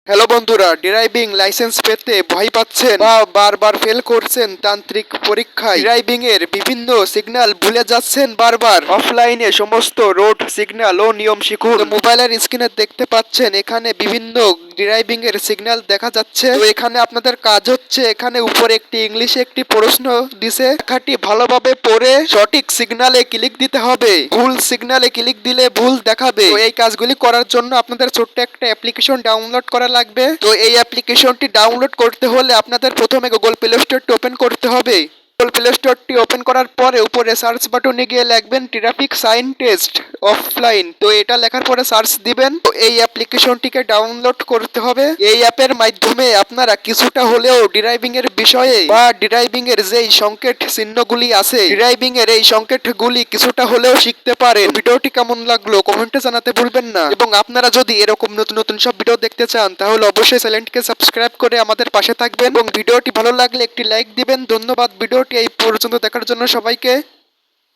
Hello বন্ধুরা, driving licence পেতে ভয় পাচ্ছেন বা বারবার ফেল করছেন তান্ত্রিক পরীক্ষায়, ড্রাইভিং এর বিভিন্ন সিগন্যাল ভুলে যাচ্ছেন বারবার, অফলাইনে সমস্ত রোড সিগন্যাল ও নিয়ম শিখুন। তো মোবাইলের স্ক্রিনে দেখতে পাচ্ছেন এখানে বিভিন্ন ড্রাইভিং এর সিগন্যাল দেখা যাচ্ছে। তো এখানে আপনাদের কাজ হচ্ছে, এখানে উপরে একটি ইংলিশে একটি প্রশ্ন দিছে, লেখাটি ভালোভাবে পড়ে সঠিক সিগন্যালে ক্লিক দিতে হবে। ভুল সিগন্যালে ক্লিক দিলে ভুল দেখাবে। তো এই কাজগুলি করার জন্য আপনাদের ছোট্ট একটা অ্যাপ্লিকেশন ডাউনলোড করা লাগবে। তো এই অ্যাপ্লিকেশনটি ডাউনলোড করতে হলে আপনাদের প্রথমে গুগল প্লে স্টোরটি ওপেন করতে হবে। গুগল প্লে স্টোরটি ওপেন করার পরে উপরে সার্চ বাটনে গিয়ে লিখবেন ট্রাফিক সাইন টেস্ট অফলাইন। তো এটা লেখার পরে সার্চ দিবেন। তো এই অ্যাপ্লিকেশনটিকে ডাউনলোড করতে হবে। এই অ্যাপের মাধ্যমে আপনারা কিছুটা হলেও ড্রাইভিং এর বিষয়ে বা ড্রাইভিং এর যেই সংকেত চিহ্নগুলি আছে, ড্রাইভিং এর এই সংকেতগুলি কিছুটা হলেও শিখতে পারেন। ভিডিওটি কেমন লাগলো কমেন্টে জানাতে ভুলবেন না, এবং আপনারা যদি এরকম নতুন নতুন সব ভিডিও দেখতে চান তাহলে অবশ্যই চ্যানেলটিকে সাবস্ক্রাইব করে আমাদের পাশে থাকবেন, এবং ভিডিওটি ভালো লাগলে একটি লাইক দিবেন। ধন্যবাদ ভিডিওটি এই পর্যন্ত দেখার জন্য সবাইকে।